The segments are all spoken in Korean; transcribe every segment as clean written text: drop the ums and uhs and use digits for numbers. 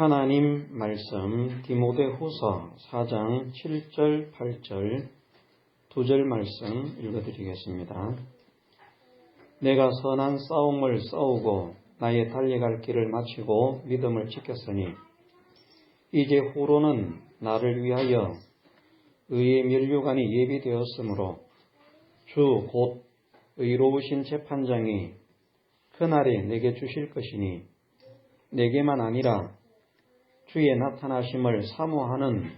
하나님 말씀 디모데후서 4장 7절 8절 2절 말씀 읽어드리겠습니다. 내가 선한 싸움을 싸우고 나의 달려갈 길을 마치고 믿음을 지켰으니 이제 후로는 나를 위하여 의의 면류관이 예비되었으므로 주 곧 의로우신 재판장이 그날에 내게 주실 것이니 내게만 아니라 주의 나타나심을 사모하는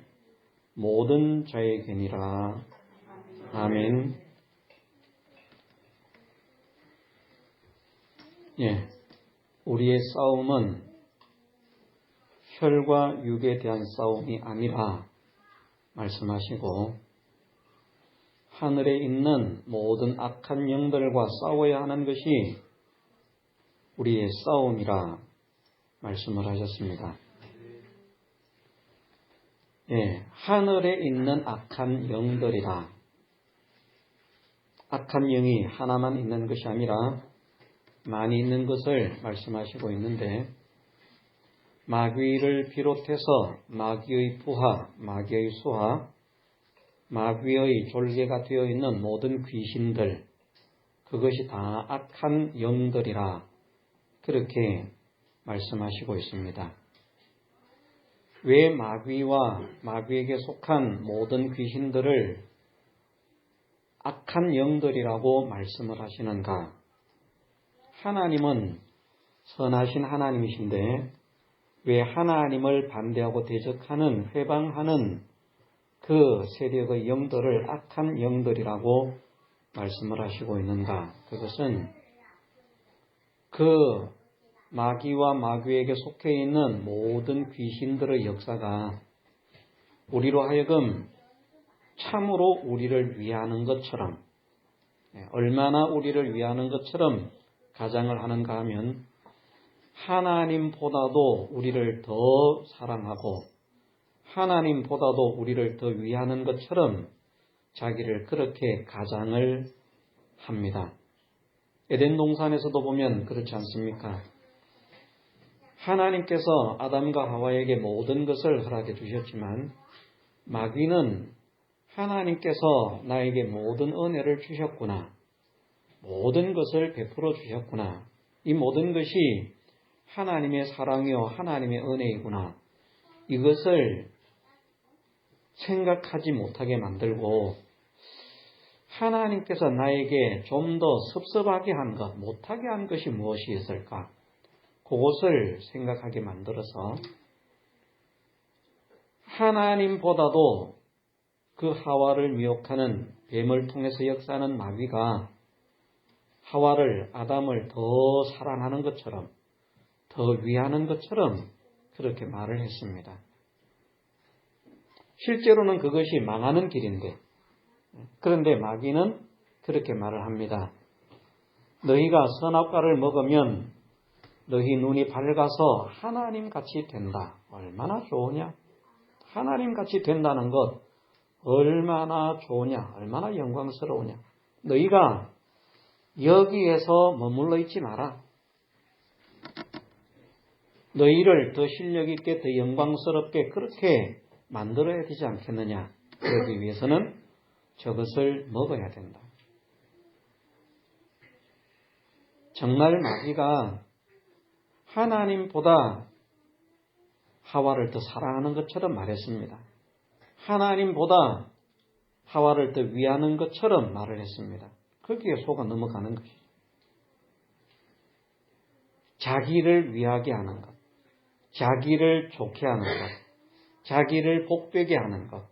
모든 자에게니라. 아멘. 우리의 싸움은 혈과 육에 대한 싸움이 아니라 말씀하시고 하늘에 있는 모든 악한 영들과 싸워야 하는 것이 우리의 싸움이라 말씀을 하셨습니다. 하늘에 있는 악한 영들이라. 악한 영이 하나만 있는 것이 아니라 많이 있는 것을 말씀하시고 있는데 마귀를 비롯해서 마귀의 부하, 마귀의 수하, 마귀의 졸개가 되어 있는 모든 귀신들, 그것이 다 악한 영들이라 그렇게 말씀하시고 있습니다. 왜 마귀와 마귀에게 속한 모든 귀신들을 악한 영들이라고 말씀을 하시는가? 하나님은 선하신 하나님이신데 왜 하나님을 반대하고 대적하는, 회방하는 그 세력의 영들을 악한 영들이라고 말씀을 하시고 있는가? 그것은 그 마귀와 마귀에게 속해 있는 모든 귀신들의 역사가 우리로 하여금 참으로 우리를 위하는 것처럼, 얼마나 우리를 위하는 것처럼 가장을 하는가 하면 하나님보다도 우리를 더 사랑하고 하나님보다도 우리를 더 위하는 것처럼 자기를 그렇게 가장을 합니다. 에덴 동산에서도 보면 그렇지 않습니까? 하나님께서 아담과 하와에게 모든 것을 허락해 주셨지만 마귀는 하나님께서 나에게 모든 은혜를 주셨구나, 모든 것을 베풀어 주셨구나, 이 모든 것이 하나님의 사랑이요 하나님의 은혜이구나, 이것을 생각하지 못하게 만들고 하나님께서 나에게 좀 더 섭섭하게 한 것, 못하게 한 것이 무엇이 있을까? 그것을 생각하게 만들어서 하나님보다도 그 하와를 미혹하는 뱀을 통해서 역사하는 마귀가 하와를, 아담을 더 사랑하는 것처럼, 더 위하는 것처럼 그렇게 말을 했습니다. 실제로는 그것이 망하는 길인데, 그런데 마귀는 그렇게 말을 합니다. 너희가 선악과를 먹으면 너희 눈이 밝아서 하나님같이 된다. 얼마나 좋으냐? 하나님같이 된다는 것 얼마나 좋으냐? 얼마나 영광스러우냐? 너희가 여기에서 머물러 있지 마라. 너희를 더 실력 있게, 더 영광스럽게 그렇게 만들어야 되지 않겠느냐? 그러기 위해서는 저것을 먹어야 된다. 정말 마귀가 하나님보다 하와를 더 사랑하는 것처럼 말했습니다. 하나님보다 하와를 더 위하는 것처럼 말을 했습니다. 거기에 속아 넘어가는 것이죠. 자기를 위하게 하는 것, 자기를 좋게 하는 것, 자기를 복되게 하는 것,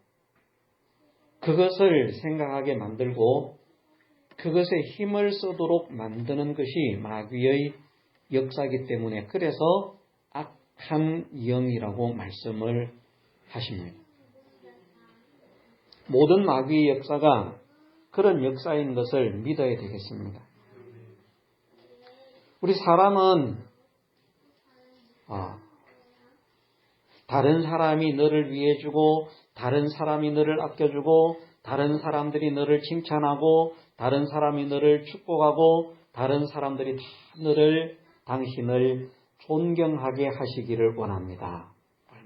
그것을 생각하게 만들고 그것에 힘을 쓰도록 만드는 것이 마귀의 역사이기 때문에 그래서 악한 영이라고 말씀을 하십니다. 모든 마귀의 역사가 그런 역사인 것을 믿어야 되겠습니다. 우리 사람은 다른 사람이 너를 위해주고 다른 사람이 너를 아껴주고 다른 사람들이 너를 칭찬하고 다른 사람이 너를 축복하고 다른 사람들이 다 당신을 존경하게 하시기를 원합니다.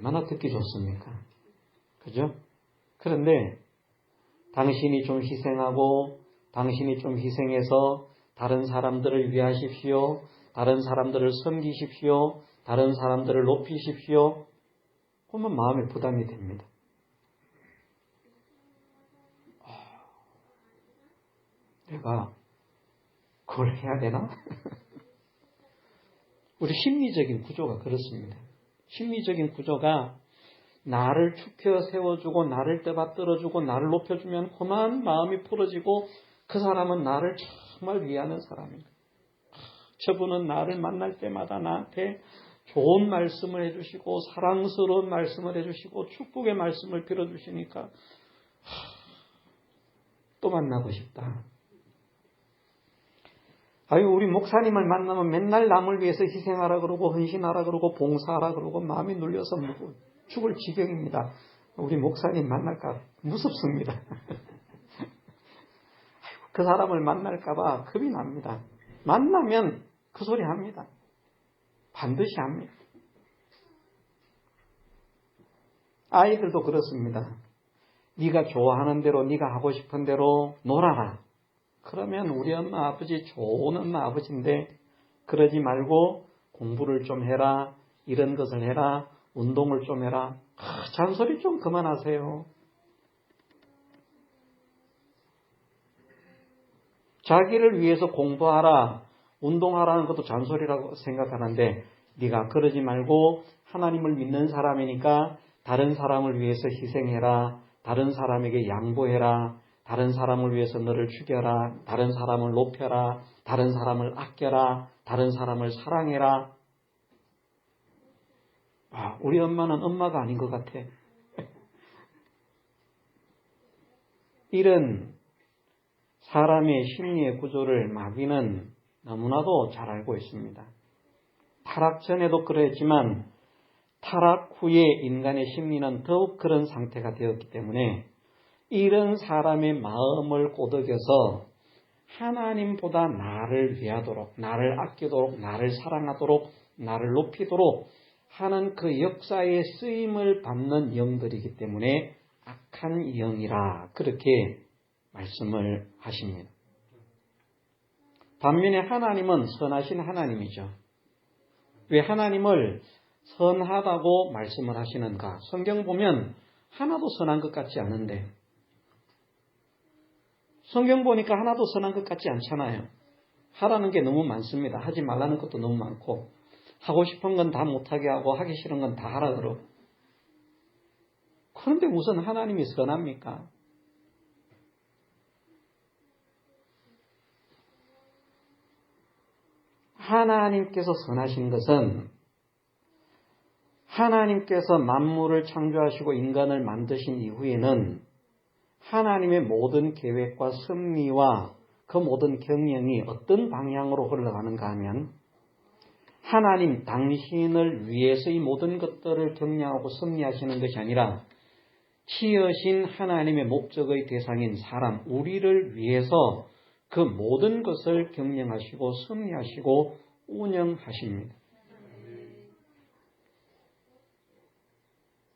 얼마나 듣기 좋습니까? 그죠? 그런데 당신이 좀 희생하고 당신이 좀 희생해서 다른 사람들을 위하십시오. 다른 사람들을 섬기십시오. 다른 사람들을 높이십시오. 그러면 마음에 부담이 됩니다. 내가 그걸 해야 되나? 우리 심리적인 구조가 그렇습니다. 심리적인 구조가 나를 축혀 세워주고 나를 떠받들어주고 나를 높여주면 그만 마음이 풀어지고 그 사람은 나를 정말 위하는 사람입니다. 저분은 나를 만날 때마다 나한테 좋은 말씀을 해주시고 사랑스러운 말씀을 해주시고 축복의 말씀을 빌어주시니까 또 만나고 싶다. 아유, 우리 목사님을 만나면 맨날 남을 위해서 희생하라 그러고 헌신하라 그러고 봉사하라 그러고 마음이 눌려서 죽을 지경입니다. 우리 목사님 만날까 무섭습니다. 아이고, 그 사람을 만날까 봐 겁이 납니다. 만나면 그 소리 합니다. 반드시 합니다. 아이들도 그렇습니다. 네가 좋아하는 대로 네가 하고 싶은 대로 놀아라. 그러면 우리 엄마 아버지 좋은 엄마 아버지인데 그러지 말고 공부를 좀 해라. 이런 것을 해라. 운동을 좀 해라. 잔소리 좀 그만하세요. 자기를 위해서 공부하라. 운동하라는 것도 잔소리라고 생각하는데 네가 그러지 말고 하나님을 믿는 사람이니까 다른 사람을 위해서 희생해라. 다른 사람에게 양보해라. 다른 사람을 위해서 너를 죽여라. 다른 사람을 높여라. 다른 사람을 아껴라. 다른 사람을 사랑해라. 우리 엄마는 엄마가 아닌 것 같아. 이런 사람의 심리의 구조를 마귀는 너무나도 잘 알고 있습니다. 타락 전에도 그랬지만 타락 후에 인간의 심리는 더욱 그런 상태가 되었기 때문에 이런 사람의 마음을 꼬드겨서 하나님보다 나를 위하도록, 나를 아끼도록, 나를 사랑하도록, 나를 높이도록 하는 그 역사의 쓰임을 받는 영들이기 때문에 악한 영이라 그렇게 말씀을 하십니다. 반면에 하나님은 선하신 하나님이죠. 왜 하나님을 선하다고 말씀을 하시는가? 성경 보면 하나도 선한 것 같지 않은데 성경 보니까 하나도 선한 것 같지 않잖아요. 하라는 게 너무 많습니다. 하지 말라는 것도 너무 많고 하고 싶은 건 다 못하게 하고 하기 싫은 건 다 하라 그러고. 그런데 무슨 하나님이 선합니까? 하나님께서 선하신 것은 하나님께서 만물을 창조하시고 인간을 만드신 이후에는 하나님의 모든 계획과 섭리와 그 모든 경영이 어떤 방향으로 흘러가는가 하면 하나님 당신을 위해서 이 모든 것들을 경영하고 섭리하시는 것이 아니라 지으신 하나님의 목적의 대상인 사람, 우리를 위해서 그 모든 것을 경영하시고 섭리하시고 운영하십니다.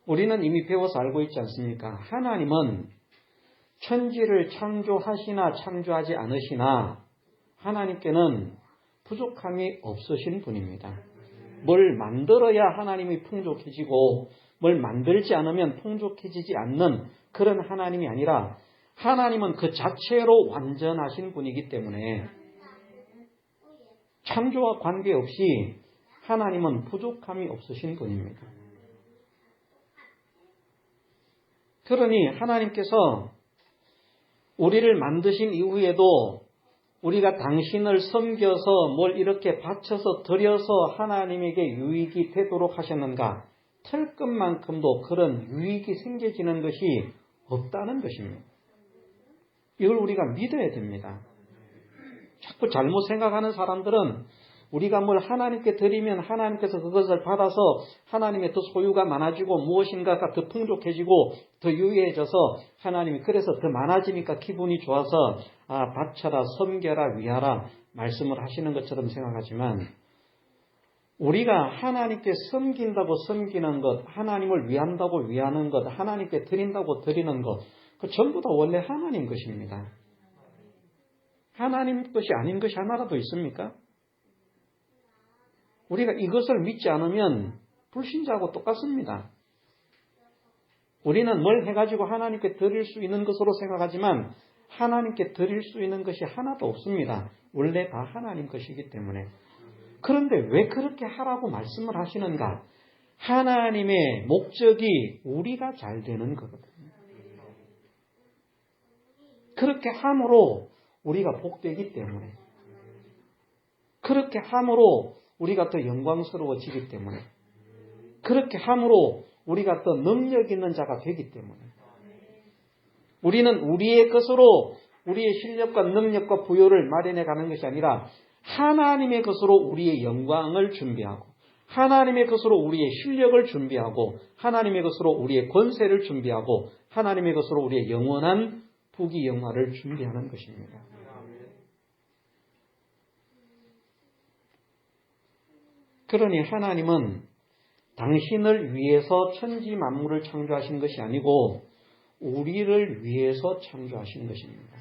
우리는 이미 배워서 알고 있지 않습니까? 하나님은 천지를 창조하시나 창조하지 않으시나 하나님께는 부족함이 없으신 분입니다. 뭘 만들어야 하나님이 풍족해지고 뭘 만들지 않으면 풍족해지지 않는 그런 하나님이 아니라 하나님은 그 자체로 완전하신 분이기 때문에 창조와 관계없이 하나님은 부족함이 없으신 분입니다. 그러니 하나님께서 우리를 만드신 이후에도 우리가 당신을 섬겨서 뭘 이렇게 바쳐서 드려서 하나님에게 유익이 되도록 하셨는가? 털끝만큼도 그런 유익이 생겨지는 것이 없다는 것입니다. 이걸 우리가 믿어야 됩니다. 자꾸 잘못 생각하는 사람들은 우리가 뭘 하나님께 드리면 하나님께서 그것을 받아서 하나님의 더 소유가 많아지고 무엇인가가 더 풍족해지고 더 유해져서 하나님이 그래서 더 많아지니까 기분이 좋아서 바쳐라, 섬겨라, 위하라 말씀을 하시는 것처럼 생각하지만 우리가 하나님께 섬긴다고 섬기는 것, 하나님을 위한다고 위하는 것, 하나님께 드린다고 드리는 것, 그 전부 다 원래 하나님 것입니다. 하나님 것이 아닌 것이 하나라도 있습니까? 우리가 이것을 믿지 않으면 불신자하고 똑같습니다. 우리는 뭘 해가지고 하나님께 드릴 수 있는 것으로 생각하지만 하나님께 드릴 수 있는 것이 하나도 없습니다. 원래 다 하나님 것이기 때문에. 그런데 왜 그렇게 하라고 말씀을 하시는가? 하나님의 목적이 우리가 잘 되는 거거든요. 그렇게 함으로 우리가 복되기 때문에, 그렇게 함으로 우리가 더 영광스러워지기 때문에, 그렇게 함으로 우리가 더 능력 있는 자가 되기 때문에, 우리는 우리의 것으로 우리의 실력과 능력과 부여를 마련해 가는 것이 아니라 하나님의 것으로 우리의 영광을 준비하고, 하나님의 것으로 우리의 실력을 준비하고, 하나님의 것으로 우리의 권세를 준비하고, 하나님의 것으로 우리의 영원한 부귀영화를 준비하는 것입니다. 그러니 하나님은 당신을 위해서 천지 만물을 창조하신 것이 아니고 우리를 위해서 창조하신 것입니다.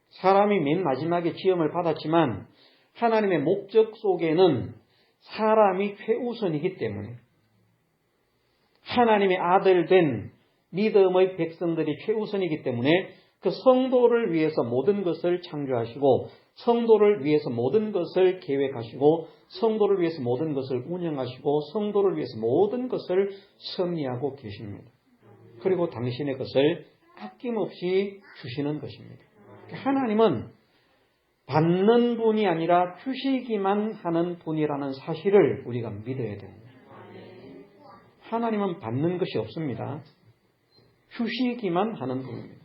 사람이 맨 마지막에 지음을 받았지만 하나님의 목적 속에는 사람이 최우선이기 때문에, 하나님의 아들 된 믿음의 백성들이 최우선이기 때문에 그 성도를 위해서 모든 것을 창조하시고, 성도를 위해서 모든 것을 계획하시고, 성도를 위해서 모든 것을 운영하시고, 성도를 위해서 모든 것을 섭리하고 계십니다. 그리고 당신의 것을 아낌없이 주시는 것입니다. 하나님은 받는 분이 아니라 주시기만 하는 분이라는 사실을 우리가 믿어야 됩니다. 하나님은 받는 것이 없습니다. 주시기만 하는 분입니다.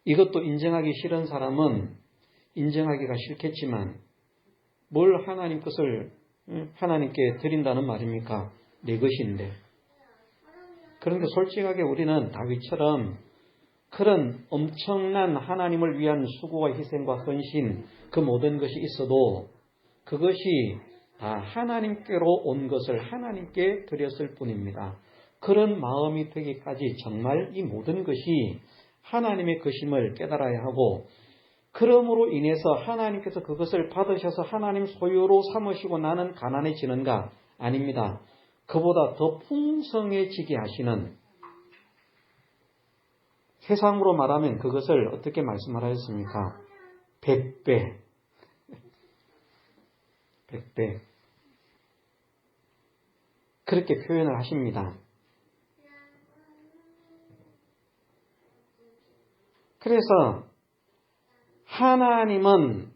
이것도 인정하기 싫은 사람은 인정하기가 싫겠지만 뭘 하나님 것을 하나님께 드린다는 말입니까? 내 것인데. 그런데 솔직하게 우리는 다윗처럼 그런 엄청난 하나님을 위한 수고와 희생과 헌신, 그 모든 것이 있어도 그것이 다 하나님께로 온 것을 하나님께 드렸을 뿐입니다. 그런 마음이 되기까지 정말 이 모든 것이 하나님의 것임을 깨달아야 하고, 그러므로 인해서 하나님께서 그것을 받으셔서 하나님 소유로 삼으시고 나는 가난해지는가? 아닙니다. 그보다 더 풍성해지게 하시는, 세상으로 말하면 그것을 어떻게 말씀하셨습니까? 100배. 100배. 그렇게 표현을 하십니다. 그래서 하나님은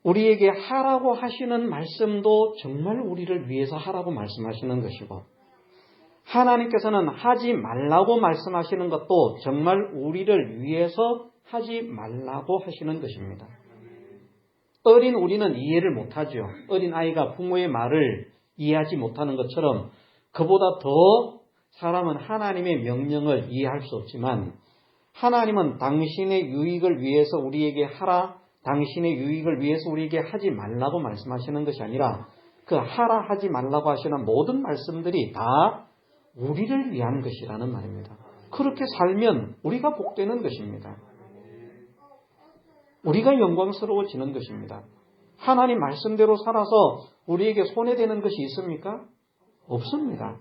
우리에게 하라고 하시는 말씀도 정말 우리를 위해서 하라고 말씀하시는 것이고, 하나님께서는 하지 말라고 말씀하시는 것도 정말 우리를 위해서 하지 말라고 하시는 것입니다. 어린 우리는 이해를 못하죠. 어린 아이가 부모의 말을 이해하지 못하는 것처럼 그보다 더 사람은 하나님의 명령을 이해할 수 없지만, 하나님은 당신의 유익을 위해서 우리에게 하라, 당신의 유익을 위해서 우리에게 하지 말라고 말씀하시는 것이 아니라 그 하라 하지 말라고 하시는 모든 말씀들이 다 우리를 위한 것이라는 말입니다. 그렇게 살면 우리가 복되는 것입니다. 우리가 영광스러워지는 것입니다. 하나님 말씀대로 살아서 우리에게 손해되는 것이 있습니까? 없습니다.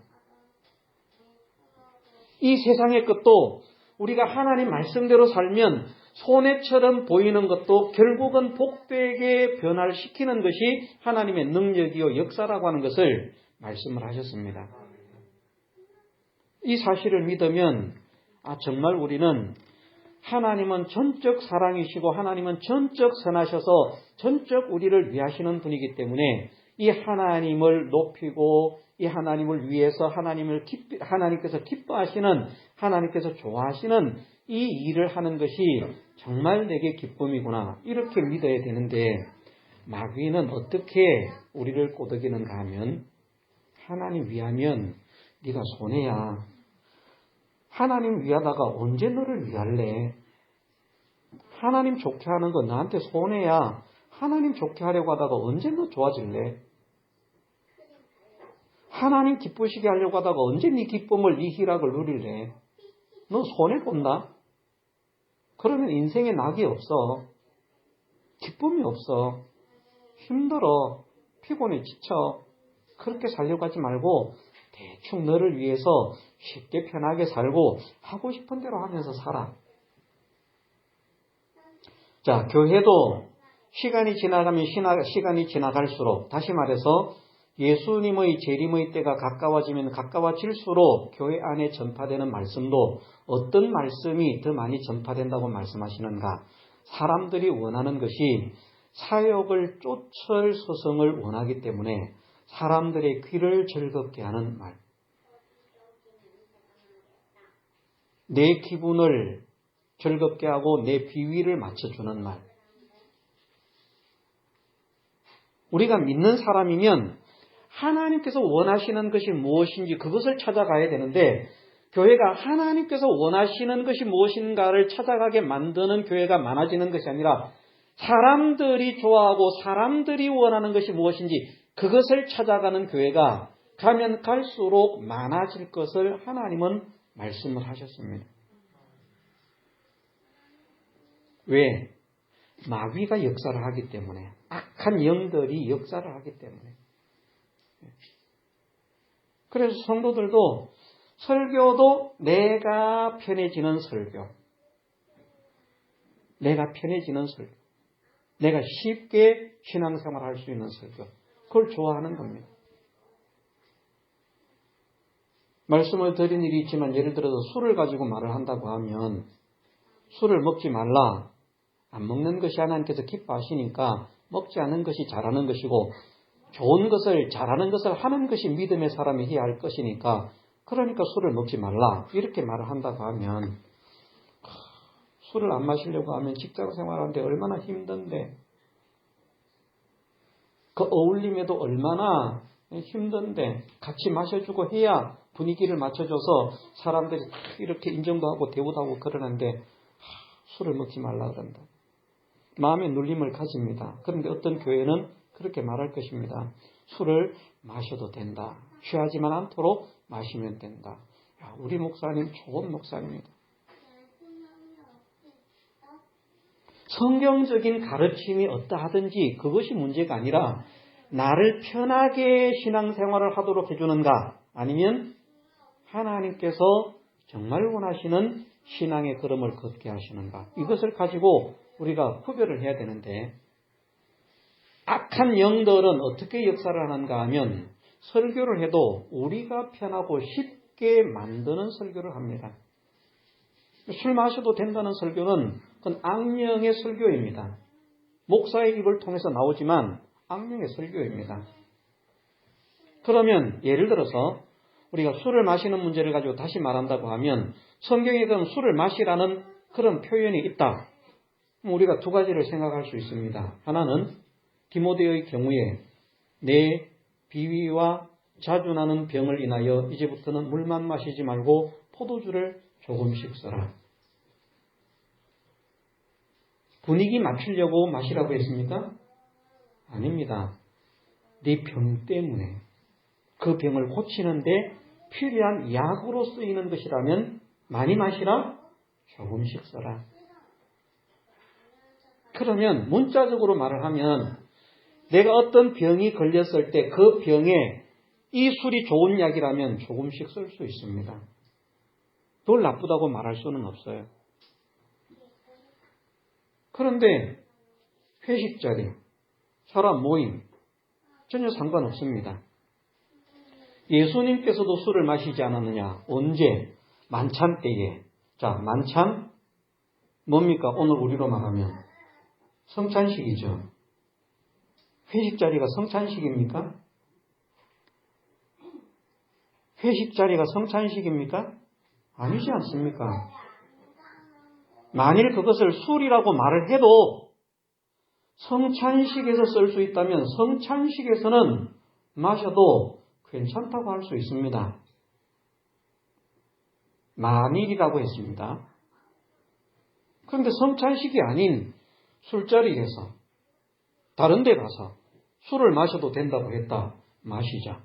이 세상의 것도 우리가 하나님 말씀대로 살면 손해처럼 보이는 것도 결국은 복되게 변화를 시키는 것이 하나님의 능력이요 역사라고 하는 것을 말씀을 하셨습니다. 이 사실을 믿으면 정말 우리는 하나님은 전적 사랑이시고 하나님은 전적 선하셔서 전적 우리를 위하시는 분이기 때문에 이 하나님을 높이고 이 하나님을 위해서 하나님께서 기뻐하시는, 하나님께서 좋아하시는 이 일을 하는 것이 정말 내게 기쁨이구나, 이렇게 믿어야 되는데, 마귀는 어떻게 우리를 꼬드기는가 하면, 하나님 위하면 네가 손해야. 하나님 위하다가 언제 너를 위할래? 하나님 좋게 하는 건 나한테 손해야. 하나님 좋게 하려고 하다가 언제 너 좋아질래? 하나님 기쁘시게 하려고 하다가 언제 네 기쁨을, 네 희락을 누릴래? 너 손해본다? 그러면 인생에 낙이 없어. 기쁨이 없어. 힘들어. 피곤해 지쳐. 그렇게 살려고 하지 말고 대충 너를 위해서 쉽게 편하게 살고 하고 싶은 대로 하면서 살아. 자, 교회도 시간이 지나가면 시간이 지나갈수록, 다시 말해서 예수님의 재림의 때가 가까워지면 가까워질수록 교회 안에 전파되는 말씀도 어떤 말씀이 더 많이 전파된다고 말씀하시는가? 사람들이 원하는 것이 사역을 쫓을 소성을 원하기 때문에 사람들의 귀를 즐겁게 하는 말, 내 기분을 즐겁게 하고 내 비위를 맞춰주는 말. 우리가 믿는 사람이면 하나님께서 원하시는 것이 무엇인지 그것을 찾아가야 되는데, 교회가 하나님께서 원하시는 것이 무엇인가를 찾아가게 만드는 교회가 많아지는 것이 아니라 사람들이 좋아하고 사람들이 원하는 것이 무엇인지 그것을 찾아가는 교회가 가면 갈수록 많아질 것을 하나님은 말씀을 하셨습니다. 왜? 마귀가 역사를 하기 때문에, 악한 영들이 역사를 하기 때문에. 그래서 성도들도 설교도 내가 편해지는 설교, 내가 편해지는 설교, 내가 쉽게 신앙생활을 할 수 있는 설교, 그걸 좋아하는 겁니다. 말씀을 드린 일이 있지만 예를 들어서 술을 가지고 말을 한다고 하면 술을 먹지 말라. 안 먹는 것이 하나님께서 기뻐하시니까 먹지 않는 것이 잘하는 것이고 좋은 것을, 잘하는 것을 하는 것이 믿음의 사람이 해야 할 것이니까 그러니까 술을 먹지 말라. 이렇게 말을 한다고 하면 술을 안 마시려고 하면 직장 생활하는데 얼마나 힘든데, 그 어울림에도 얼마나 힘든데 같이 마셔주고 해야 분위기를 맞춰줘서 사람들이 이렇게 인정도 하고 대우도 하고 그러는데 술을 먹지 말라 그런다. 마음의 눌림을 가집니다. 그런데 어떤 교회는 그렇게 말할 것입니다. 술을 마셔도 된다. 취하지만 않도록 마시면 된다. 야, 우리 목사님 좋은 목사님입니다. 성경적인 가르침이 어떠하든지 그것이 문제가 아니라 나를 편하게 신앙생활을 하도록 해주는가, 아니면 하나님께서 정말 원하시는 신앙의 걸음을 걷게 하시는가, 이것을 가지고 우리가 구별을 해야 되는데, 악한 영들은 어떻게 역사를 하는가 하면 설교를 해도 우리가 편하고 쉽게 만드는 설교를 합니다. 술 마셔도 된다는 설교는 그건 악령의 설교입니다. 목사의 입을 통해서 나오지만 악령의 설교입니다. 그러면 예를 들어서 우리가 술을 마시는 문제를 가지고 다시 말한다고 하면 성경에 그럼 술을 마시라는 그런 표현이 있다. 우리가 두 가지를 생각할 수 있습니다. 하나는 디모데의 경우에 내 비위와 자주 나는 병을 인하여 이제부터는 물만 마시지 말고 포도주를 조금씩 써라. 분위기 맞추려고 마시라고 했습니까? 아닙니다. 네 병 때문에 그 병을 고치는데 필요한 약으로 쓰이는 것이라면 많이 마시라, 조금씩 써라. 그러면 문자적으로 말을 하면 내가 어떤 병이 걸렸을 때 그 병에 이 술이 좋은 약이라면 조금씩 쓸 수 있습니다. 그걸 나쁘다고 말할 수는 없어요. 그런데 회식 자리, 사람 모임 전혀 상관없습니다. 예수님께서도 술을 마시지 않았느냐? 언제? 만찬 때에. 자, 만찬 뭡니까? 오늘 우리로 말하면 성찬식이죠. 회식 자리가 성찬식입니까? 회식 자리가 성찬식입니까? 아니지 않습니까? 만일 그것을 술이라고 말을 해도 성찬식에서 쓸 수 있다면 성찬식에서는 마셔도 괜찮다고 할 수 있습니다. 만일이라고 했습니다. 그런데 성찬식이 아닌 술자리에서 다른 데 가서 술을 마셔도 된다고 했다. 마시자.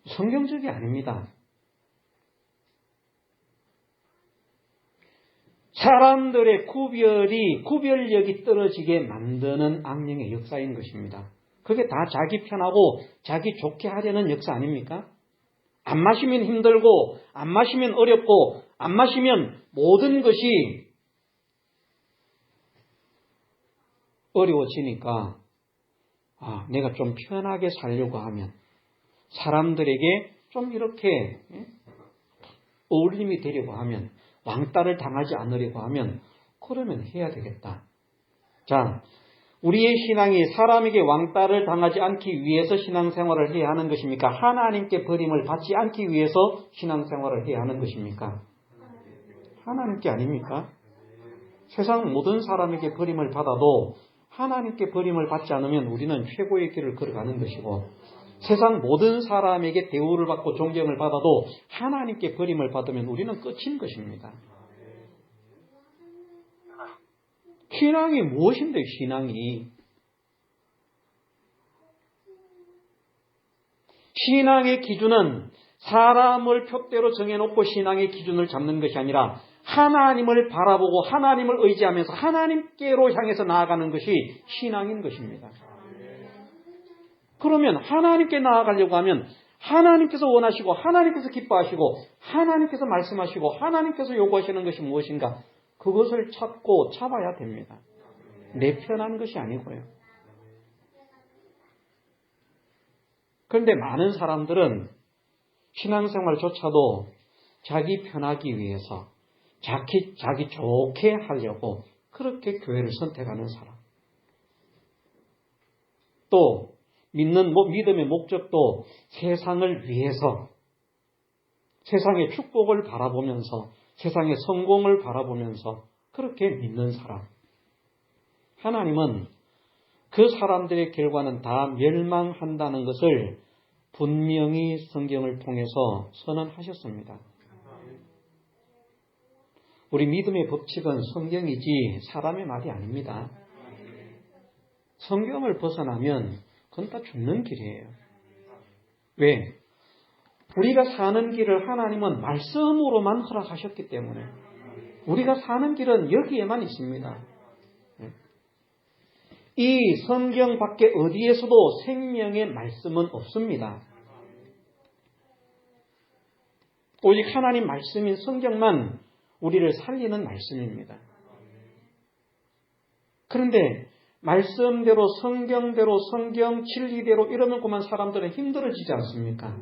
성경적이 아닙니다. 사람들의 구별력이 떨어지게 만드는 악령의 역사인 것입니다. 그게 다 자기 편하고 자기 좋게 하려는 역사 아닙니까? 안 마시면 힘들고, 안 마시면 어렵고, 안 마시면 모든 것이 어려워지니까, 내가 좀 편하게 살려고 하면, 사람들에게 좀 이렇게 어울림이 되려고 하면, 왕따를 당하지 않으려고 하면, 그러면 해야 되겠다. 자, 우리의 신앙이 사람에게 왕따를 당하지 않기 위해서 신앙생활을 해야 하는 것입니까? 하나님께 버림을 받지 않기 위해서 신앙생활을 해야 하는 것입니까? 하나님께 아닙니까? 세상 모든 사람에게 버림을 받아도 하나님께 버림을 받지 않으면 우리는 최고의 길을 걸어가는 것이고, 세상 모든 사람에게 대우를 받고 존경을 받아도 하나님께 버림을 받으면 우리는 끝인 것입니다. 신앙이 무엇인데, 신앙이? 신앙의 기준은 사람을 표대로 정해놓고 신앙의 기준을 잡는 것이 아니라 하나님을 바라보고 하나님을 의지하면서 하나님께로 향해서 나아가는 것이 신앙인 것입니다. 그러면 하나님께 나아가려고 하면 하나님께서 원하시고 하나님께서 기뻐하시고 하나님께서 말씀하시고 하나님께서 요구하시는 것이 무엇인가? 그것을 찾고 잡아야 됩니다. 내 편한 것이 아니고요. 그런데 많은 사람들은 신앙생활조차도 자기 편하기 위해서 자기 좋게 하려고 그렇게 교회를 선택하는 사람. 또 믿음의 목적도 세상을 위해서 세상의 축복을 바라보면서 세상의 성공을 바라보면서 그렇게 믿는 사람. 하나님은 그 사람들의 결과는 다 멸망한다는 것을 분명히 성경을 통해서 선언하셨습니다. 우리 믿음의 법칙은 성경이지 사람의 말이 아닙니다. 성경을 벗어나면 그건 다 죽는 길이에요. 왜? 우리가 사는 길을 하나님은 말씀으로만 허락하셨기 때문에 우리가 사는 길은 여기에만 있습니다. 이 성경 밖에 어디에서도 생명의 말씀은 없습니다. 오직 하나님 말씀인 성경만 우리를 살리는 말씀입니다. 그런데 말씀대로 성경대로 성경 진리대로 이러면 그만 사람들은 힘들어지지 않습니까?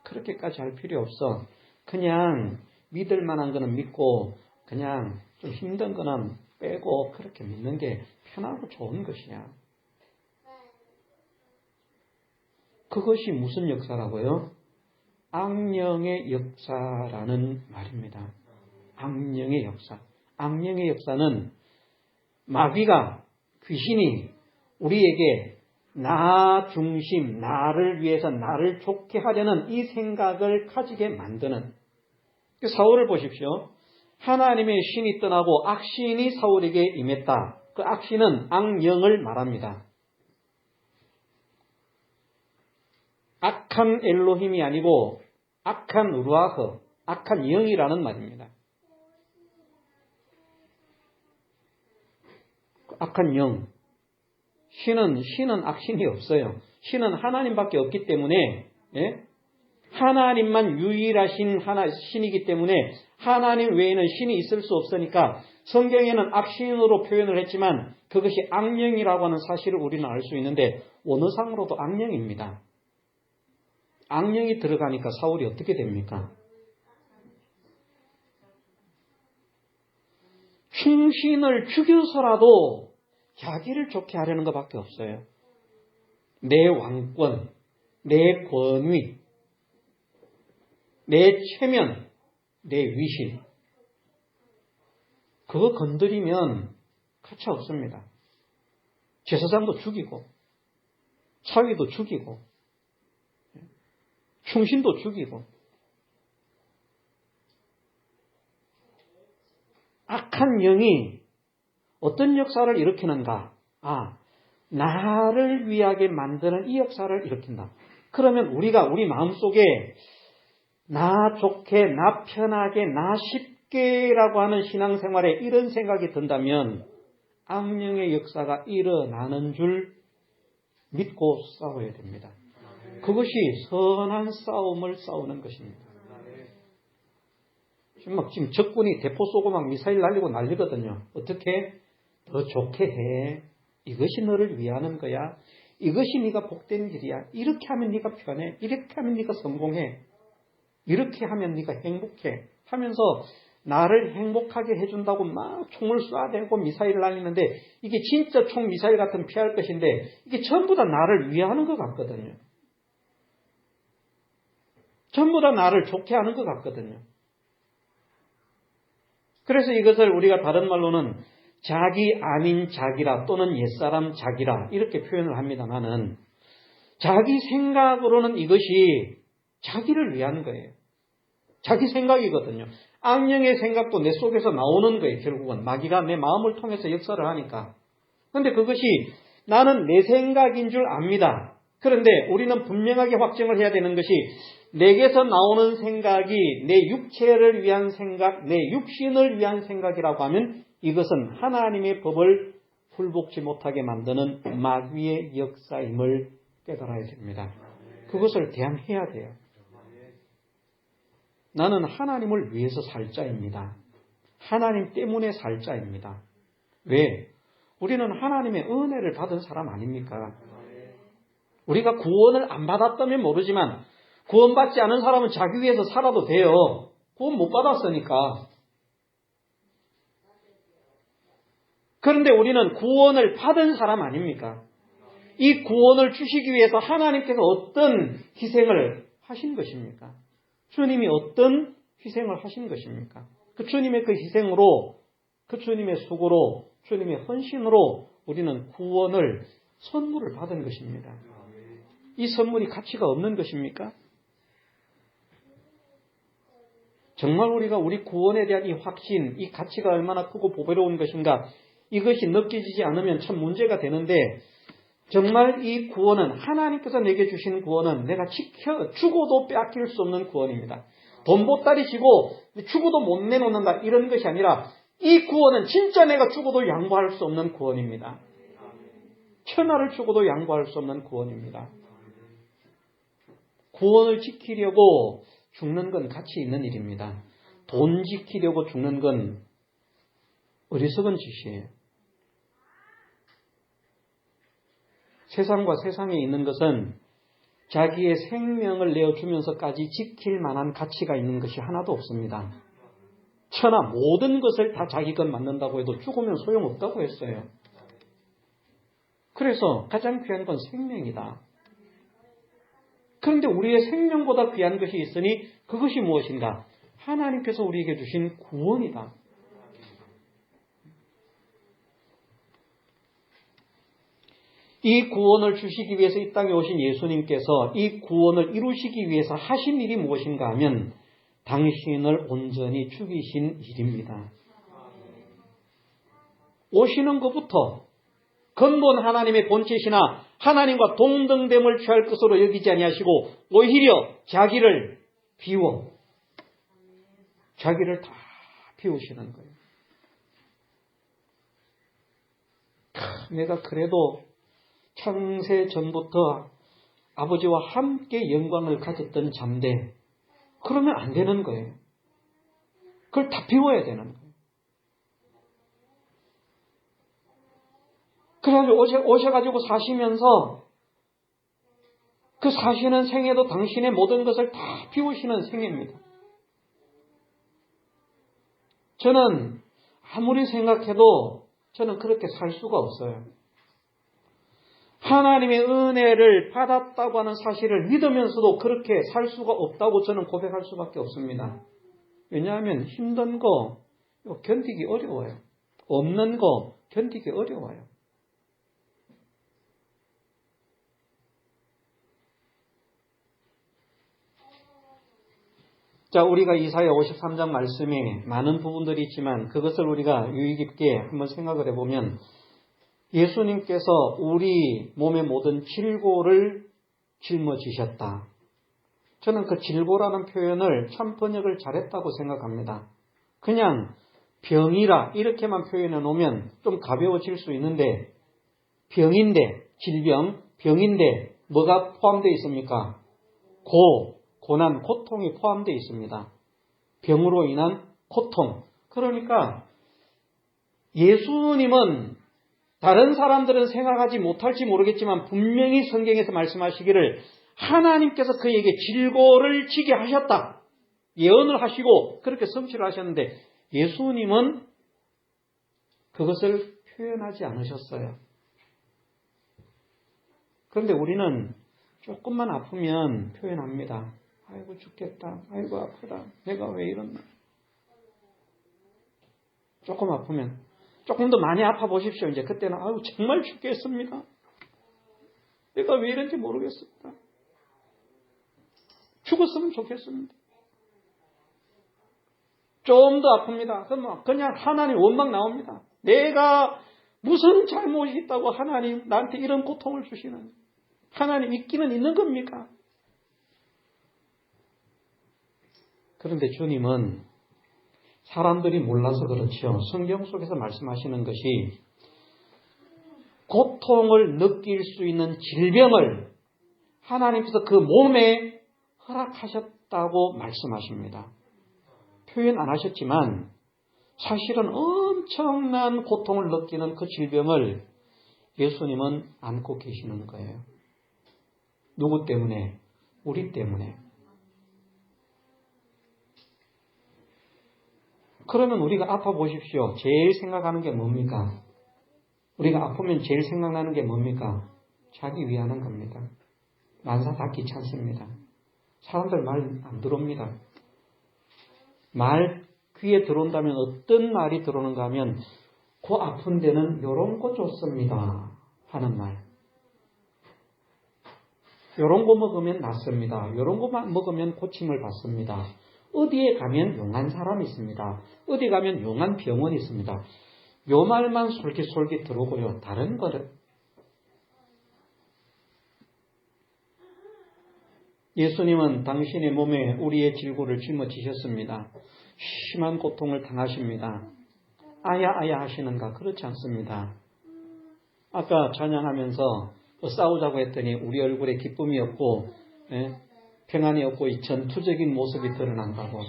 그렇게까지 할 필요 없어. 그냥 믿을 만한 거는 믿고 그냥 좀 힘든 거는 빼고 그렇게 믿는 게 편하고 좋은 것이야. 그것이 무슨 역사라고요? 악령의 역사라는 말입니다. 악령의 역사. 악령의 역사는 마귀가, 귀신이 우리에게 나 중심, 나를 위해서 나를 좋게 하려는 이 생각을 가지게 만드는. 사울을 보십시오. 하나님의 신이 떠나고 악신이 사울에게 임했다. 그 악신은 악령을 말합니다. 악한 엘로힘이 아니고 악한 루아흐, 악한 영이라는 말입니다. 악한 영. 신은 악신이 없어요. 신은 하나님밖에 없기 때문에 하나님만 유일하신 신이기 때문에 하나님 외에는 신이 있을 수 없으니까 성경에는 악신으로 표현을 했지만 그것이 악령이라고 하는 사실을 우리는 알 수 있는데 원어상으로도 악령입니다. 악령이 들어가니까 사울이 어떻게 됩니까? 충신을 죽여서라도 자기를 좋게 하려는 것밖에 없어요. 내 왕권, 내 권위, 내 체면, 내 위신. 그거 건드리면 가차 없습니다. 제사장도 죽이고, 사위도 죽이고, 충신도 죽이고. 악한 영이 어떤 역사를 일으키는가? 나를 위하게 만드는 이 역사를 일으킨다. 그러면 우리가 우리 마음속에 나 좋게, 나 편하게, 나 쉽게라고 하는 신앙생활에 이런 생각이 든다면 악령의 역사가 일어나는 줄 믿고 싸워야 됩니다. 그것이 선한 싸움을 싸우는 것입니다. 지금 적군이 대포 쏘고 막 미사일 날리고 난리거든요. 어떻게? 더 좋게 해. 이것이 너를 위하는 거야. 이것이 네가 복된 길이야. 이렇게 하면 네가 편해. 이렇게 하면 네가 성공해. 이렇게 하면 네가 행복해. 하면서 나를 행복하게 해준다고 막 총을 쏴대고 미사일을 날리는데 이게 진짜 총 미사일 같은 피할 것인데 이게 전부 다 나를 위하는 것 같거든요. 전부 다 나를 좋게 하는 것 같거든요. 그래서 이것을 우리가 다른 말로는 자기 아닌 자기라 또는 옛사람 자기라 이렇게 표현을 합니다만은 자기 생각으로는 이것이 자기를 위한 거예요. 자기 생각이거든요. 악령의 생각도 내 속에서 나오는 거예요. 결국은 마귀가 내 마음을 통해서 역사를 하니까. 그런데 그것이 나는 내 생각인 줄 압니다. 그런데 우리는 분명하게 확정을 해야 되는 것이 내게서 나오는 생각이 내 육체를 위한 생각, 내 육신을 위한 생각이라고 하면 이것은 하나님의 법을 굴복지 못하게 만드는 마귀의 역사임을 깨달아야 됩니다. 그것을 대항해야 돼요. 나는 하나님을 위해서 살 자입니다. 하나님 때문에 살 자입니다. 왜? 우리는 하나님의 은혜를 받은 사람 아닙니까? 우리가 구원을 안 받았다면 모르지만 구원받지 않은 사람은 자기 위해서 살아도 돼요. 구원 못 받았으니까. 그런데 우리는 구원을 받은 사람 아닙니까? 이 구원을 주시기 위해서 하나님께서 어떤 희생을 하신 것입니까? 주님이 어떤 희생을 하신 것입니까? 그 주님의 그 희생으로, 그 주님의 수고로, 주님의 헌신으로 우리는 구원을 선물을 받은 것입니다. 이 선물이 가치가 없는 것입니까? 정말 우리가 우리 구원에 대한 이 확신, 이 가치가 얼마나 크고 보배로운 것인가 이것이 느껴지지 않으면 참 문제가 되는데 정말 이 구원은 하나님께서 내게 주신 구원은 내가 죽어도 빼앗길 수 없는 구원입니다. 돈 보따리 지고 죽어도 못 내놓는다 이런 것이 아니라 이 구원은 진짜 내가 죽어도 양보할 수 없는 구원입니다. 천하를 죽어도 양보할 수 없는 구원입니다. 구원을 지키려고 죽는 건 가치 있는 일입니다. 돈 지키려고 죽는 건 어리석은 짓이에요. 세상과 세상에 있는 것은 자기의 생명을 내어주면서까지 지킬 만한 가치가 있는 것이 하나도 없습니다. 천하 모든 것을 다 자기 것 맞는다고 해도 죽으면 소용없다고 했어요. 그래서 가장 귀한 건 생명이다. 그런데 우리의 생명보다 귀한 것이 있으니 그것이 무엇인가? 하나님께서 우리에게 주신 구원이다. 이 구원을 주시기 위해서 이 땅에 오신 예수님께서 이 구원을 이루시기 위해서 하신 일이 무엇인가 하면 당신을 온전히 죽이신 일입니다. 오시는 것부터 근본 하나님의 본체시나 하나님과 동등됨을 취할 것으로 여기지 아니하시고 오히려 자기를 비워 자기를 다 비우시는 거예요. 내가 그래도 창세 전부터 아버지와 함께 영광을 가졌던 잠대 그러면 안 되는 거예요. 그걸 다 비워야 되는 거예요. 그래가지고 오셔가지고 사시면서 그 사시는 생애도 당신의 모든 것을 다 비우시는 생애입니다. 저는 아무리 생각해도 저는 그렇게 살 수가 없어요. 하나님의 은혜를 받았다고 하는 사실을 믿으면서도 그렇게 살 수가 없다고 저는 고백할 수밖에 없습니다. 왜냐하면 힘든 거 견디기 어려워요. 없는 거 견디기 어려워요. 자, 우리가 이사야 53장 말씀에 많은 부분들이 있지만 그것을 우리가 유의 깊게 한번 생각을 해보면 예수님께서 우리 몸의 모든 질고를 짊어지셨다. 저는 그 질고라는 표현을 참 번역을 잘했다고 생각합니다. 그냥 병이라 이렇게만 표현해 놓으면 좀 가벼워질 수 있는데 병인데, 질병, 병인데 뭐가 포함되어 있습니까? 고난, 고통이 포함되어 있습니다. 병으로 인한 고통. 그러니까 예수님은 다른 사람들은 생각하지 못할지 모르겠지만 분명히 성경에서 말씀하시기를 하나님께서 그에게 질고를 지게 하셨다. 예언을 하시고 그렇게 성취를 하셨는데 예수님은 그것을 표현하지 않으셨어요. 그런데 우리는 조금만 아프면 표현합니다. 아이고 죽겠다. 아이고 아프다. 내가 왜 이러나. 조금 아프면. 조금 더 많이 아파 보십시오. 이제 그때는 아유 정말 죽겠습니다. 내가 왜 이런지 모르겠습니다. 죽었으면 좋겠습니다. 좀 더 아픕니다. 그럼 그냥 하나님 원망 나옵니다. 내가 무슨 잘못이 있다고 하나님 나한테 이런 고통을 주시는. 하나님 있기는 있는 겁니까? 그런데 주님은 사람들이 몰라서 그렇죠. 성경 속에서 말씀하시는 것이 고통을 느낄 수 있는 질병을 하나님께서 그 몸에 허락하셨다고 말씀하십니다. 표현 안 하셨지만 사실은 엄청난 고통을 느끼는 그 질병을 예수님은 안고 계시는 거예요. 누구 때문에? 우리 때문에. 그러면 우리가 아파 보십시오. 제일 생각하는 게 뭡니까? 우리가 아프면 제일 생각나는 게 뭡니까? 자기 위하는 겁니다. 만사 다 귀찮습니다. 사람들 말 안 들어옵니다. 말 귀에 들어온다면 어떤 말이 들어오는가 하면 그 아픈 데는 요런 거 좋습니다 하는 말. 요런 거 먹으면 낫습니다. 요런 거 먹으면 고침을 받습니다. 어디에 가면 용한 사람이 있습니다. 어디 가면 용한 병원이 있습니다. 요 말만 솔깃솔깃 들어오고요. 다른 거를. 예수님은 당신의 몸에 우리의 질고를 짊어지셨습니다. 심한 고통을 당하십니다. 아야 하시는가? 그렇지 않습니다. 아까 찬양하면서 싸우자고 했더니 우리 얼굴에 기쁨이 없고 평안이 없고 이 전투적인 모습이 드러난다고.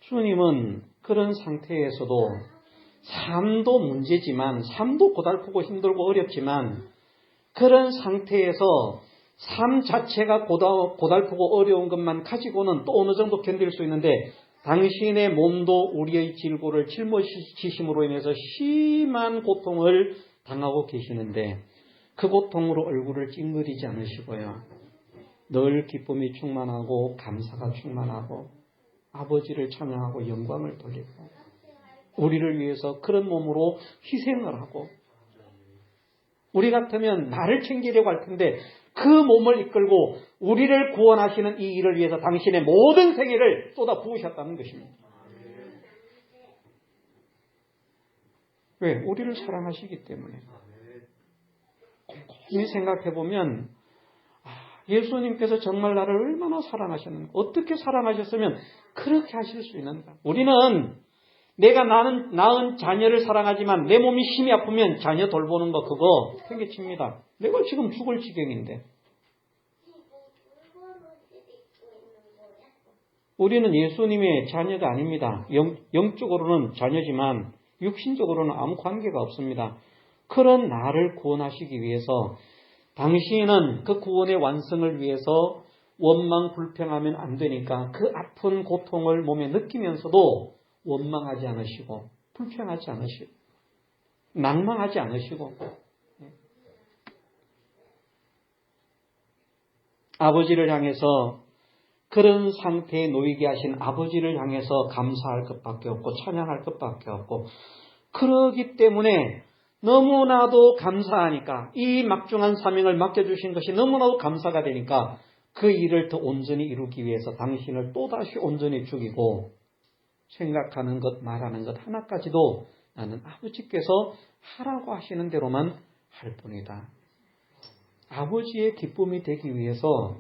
주님은 그런 상태에서도 삶도 문제지만 삶도 고달프고 힘들고 어렵지만 그런 상태에서 삶 자체가 고달프고 어려운 것만 가지고는 또 어느 정도 견딜 수 있는데 당신의 몸도 우리의 질고를 짊어지심으로 인해서 심한 고통을 당하고 계시는데 그 고통으로 얼굴을 찡그리지 않으시고요. 늘 기쁨이 충만하고 감사가 충만하고 아버지를 찬양하고 영광을 돌리고 우리를 위해서 그런 몸으로 희생을 하고 우리 같으면 나를 챙기려고 할 텐데 그 몸을 이끌고 우리를 구원하시는 이 일을 위해서 당신의 모든 생애를 쏟아 부으셨다는 것입니다. 왜? 우리를 사랑하시기 때문에. 곰곰이 생각해보면 예수님께서 정말 나를 얼마나 사랑하셨는가. 어떻게 사랑하셨으면 그렇게 하실 수 있는가. 우리는 내가 낳은 자녀를 사랑하지만 내 몸이 심히 아프면 자녀 돌보는 거 그거 팽개칩니다. 내가 지금 죽을 지경인데. 우리는 예수님의 자녀가 아닙니다. 영적으로는 자녀지만 육신적으로는 아무 관계가 없습니다. 그런 나를 구원하시기 위해서 당신은 그 구원의 완성을 위해서 원망 불평하면 안 되니까 그 아픈 고통을 몸에 느끼면서도 원망하지 않으시고 불평하지 않으시고 낭망하지 않으시고 아버지를 향해서 그런 상태에 놓이게 하신 아버지를 향해서 감사할 것밖에 없고 찬양할 것밖에 없고 그러기 때문에 너무나도 감사하니까, 이 막중한 사명을 맡겨주신 것이 너무나도 감사가 되니까 그 일을 더 온전히 이루기 위해서 당신을 또다시 온전히 죽이고 생각하는 것, 말하는 것 하나까지도 나는 아버지께서 하라고 하시는 대로만 할 뿐이다. 아버지의 기쁨이 되기 위해서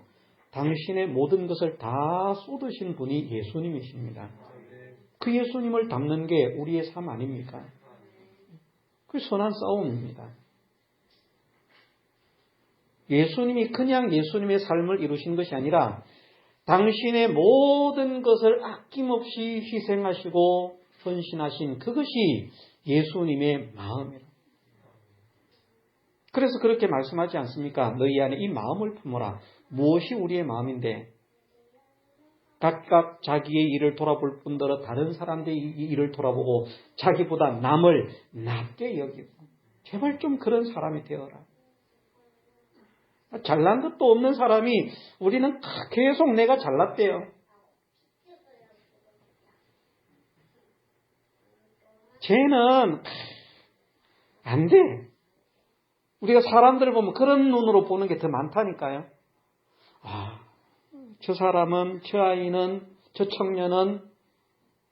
당신의 모든 것을 다 쏟으신 분이 예수님이십니다. 그 예수님을 닮는 게 우리의 삶 아닙니까? 그 선한 싸움입니다. 예수님이 그냥 예수님의 삶을 이루신 것이 아니라 당신의 모든 것을 아낌없이 희생하시고 헌신하신 그것이 예수님의 마음이라. 그래서 그렇게 말씀하지 않습니까? 너희 안에 이 마음을 품어라. 무엇이 우리의 마음인데? 각각 자기의 일을 돌아볼 뿐더러 다른 사람들의 일을 돌아보고 자기보다 남을 낮게 여기고, 제발 좀 그런 사람이 되어라. 잘난 것도 없는 사람이 우리는 계속 내가 잘났대요. 쟤는 안 돼. 우리가 사람들을 보면 그런 눈으로 보는 게 더 많다니까요. 저 사람은, 저 아이는, 저 청년은,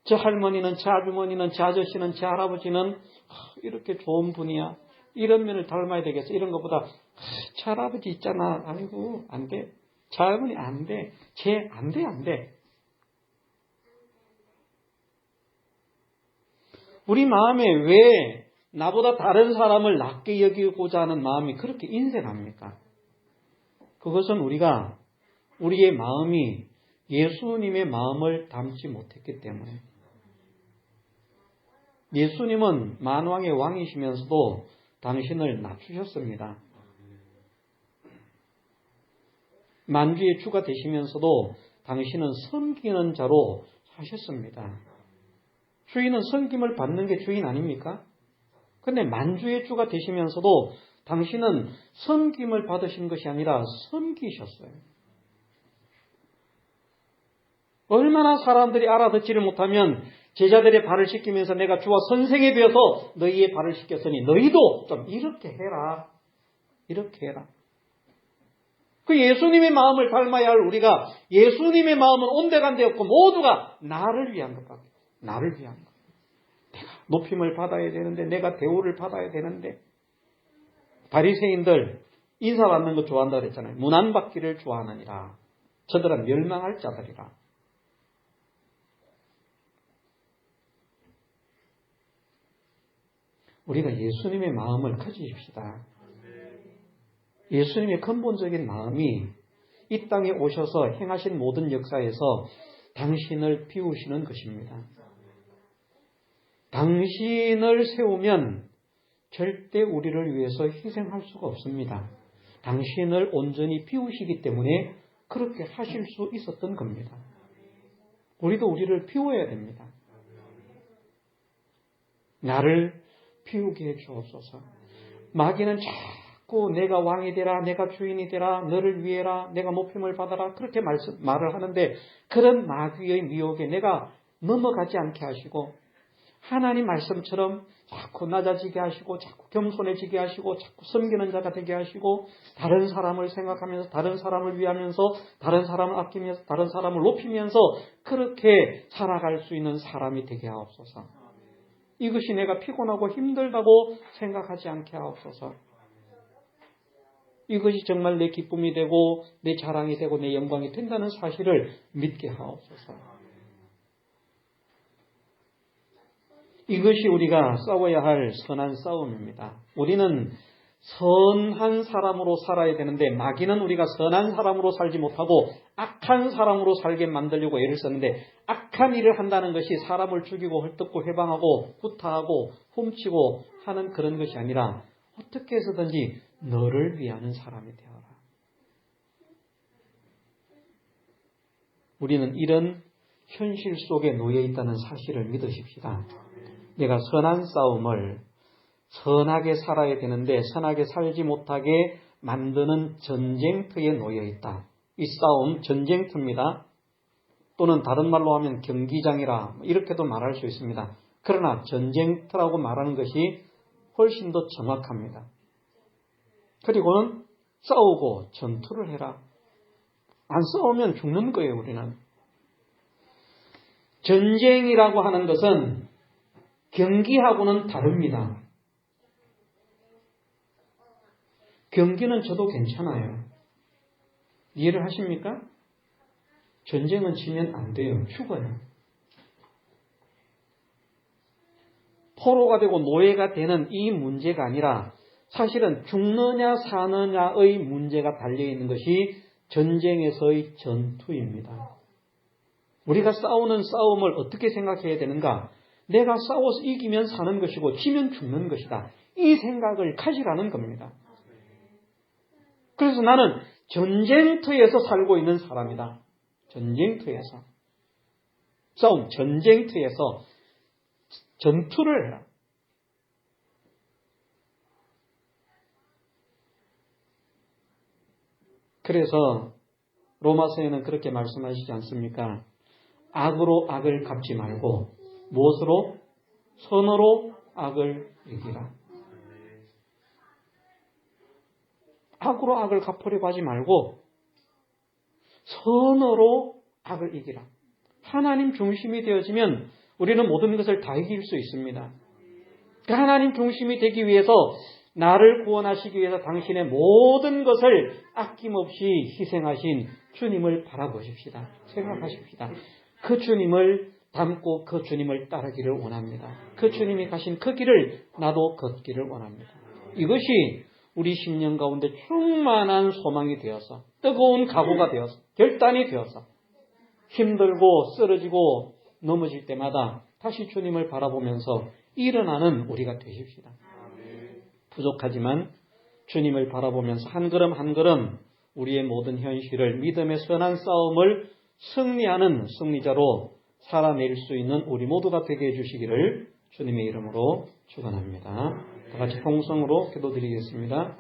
저 할머니는, 저 아주머니는, 저 아저씨는, 저 할아버지는 이렇게 좋은 분이야. 이런 면을 닮아야 되겠어. 이런 것보다 저 할아버지 있잖아. 아이고 안 돼. 저 할머니 안 돼. 쟤 안 돼, 안 돼. 우리 마음에 왜 나보다 다른 사람을 낮게 여기고자 하는 마음이 그렇게 인색합니까? 그것은 우리가 우리의 마음이 예수님의 마음을 담지 못했기 때문에. 예수님은 만왕의 왕이시면서도 당신을 낮추셨습니다. 만주의 주가 되시면서도 당신은 섬기는 자로 사셨습니다. 주인은 섬김을 받는 게 주인 아닙니까? 그런데 만주의 주가 되시면서도 당신은 섬김을 받으신 것이 아니라 섬기셨어요. 얼마나 사람들이 알아듣지를 못하면 제자들의 발을 씻기면서 내가 주와 선생에 비어서 너희의 발을 씻겼으니 너희도 좀 이렇게 해라. 이렇게 해라. 그 예수님의 마음을 닮아야 할 우리가 예수님의 마음은 온데간데 없고 모두가 나를 위한 것밖에 없어요. 나를 위한 것. 내가 높임을 받아야 되는데, 내가 대우를 받아야 되는데. 바리새인들 인사받는 거 좋아한다 그랬잖아요. 문안받기를 좋아하느니라. 저들은 멸망할 자들이라. 우리가 예수님의 마음을 가지십시다. 예수님의 근본적인 마음이 이 땅에 오셔서 행하신 모든 역사에서 당신을 비우시는 것입니다. 당신을 세우면 절대 우리를 위해서 희생할 수가 없습니다. 당신을 온전히 비우시기 때문에 그렇게 하실 수 있었던 겁니다. 우리도 우리를 비워야 됩니다. 나를 비우게 해 주옵소서. 마귀는 자꾸 내가 왕이 되라, 내가 주인이 되라, 너를 위해라, 내가 높임을 받아라 그렇게 말을 하는데, 그런 마귀의 미혹에 내가 넘어가지 않게 하시고 하나님 말씀처럼 자꾸 낮아지게 하시고 자꾸 겸손해지게 하시고 자꾸 섬기는 자가 되게 하시고 다른 사람을 생각하면서 다른 사람을 위하면서 다른 사람을 아끼면서 다른 사람을 높이면서 그렇게 살아갈 수 있는 사람이 되게 하옵소서. 이것이 내가 피곤하고 힘들다고 생각하지 않게 하옵소서. 이것이 정말 내 기쁨이 되고 내 자랑이 되고 내 영광이 된다는 사실을 믿게 하옵소서. 이것이 우리가 싸워야 할 선한 싸움입니다. 우리는 선한 사람으로 살아야 되는데 마귀는 우리가 선한 사람으로 살지 못하고 악한 사람으로 살게 만들려고 애를 썼는데, 악한 일을 한다는 것이 사람을 죽이고 헐뜯고 해방하고 구타하고 훔치고 하는 그런 것이 아니라 어떻게 해서든지 너를 위하는 사람이 되어라. 우리는 이런 현실 속에 놓여 있다는 사실을 믿으십시다. 내가 선한 싸움을 선하게 살아야 되는데 선하게 살지 못하게 만드는 전쟁터에 놓여 있다. 이 싸움 전쟁터입니다. 또는 다른 말로 하면 경기장이라 이렇게도 말할 수 있습니다. 그러나 전쟁터라고 말하는 것이 훨씬 더 정확합니다. 그리고는 싸우고 전투를 해라. 안 싸우면 죽는 거예요, 우리는. 전쟁이라고 하는 것은 경기하고는 다릅니다. 경기는 저도 괜찮아요. 이해를 하십니까? 전쟁은 지면 안 돼요. 죽어요. 포로가 되고 노예가 되는 이 문제가 아니라 사실은 죽느냐 사느냐의 문제가 달려있는 것이 전쟁에서의 전투입니다. 우리가 싸우는 싸움을 어떻게 생각해야 되는가? 내가 싸워서 이기면 사는 것이고 지면 죽는 것이다. 이 생각을 가지라는 겁니다. 그래서 나는 전쟁터에서 살고 있는 사람이다. 전쟁터에서. 싸움, 전쟁터에서 전투를 해라. 그래서 로마서에는 그렇게 말씀하시지 않습니까? 악으로 악을 갚지 말고 무엇으로? 선으로 악을 이기라. 악으로 악을 갚으려고 하지 말고 선으로 악을 이기라. 하나님 중심이 되어지면 우리는 모든 것을 다 이길 수 있습니다. 그 하나님 중심이 되기 위해서 나를 구원하시기 위해서 당신의 모든 것을 아낌없이 희생하신 주님을 바라보십시다. 생각하십시다. 그 주님을 닮고 그 주님을 따르기를 원합니다. 그 주님이 가신 그 길을 나도 걷기를 원합니다. 이것이 우리 심령 가운데 충만한 소망이 되어서 뜨거운 각오가 되어서 결단이 되어서 힘들고 쓰러지고 넘어질 때마다 다시 주님을 바라보면서 일어나는 우리가 되십시다. 부족하지만 주님을 바라보면서 한 걸음 한 걸음 우리의 모든 현실을 믿음의 선한 싸움을 승리하는 승리자로 살아낼 수 있는 우리 모두가 되게 해주시기를 주님의 이름으로 축원합니다. 다 같이 통성으로 기도드리겠습니다.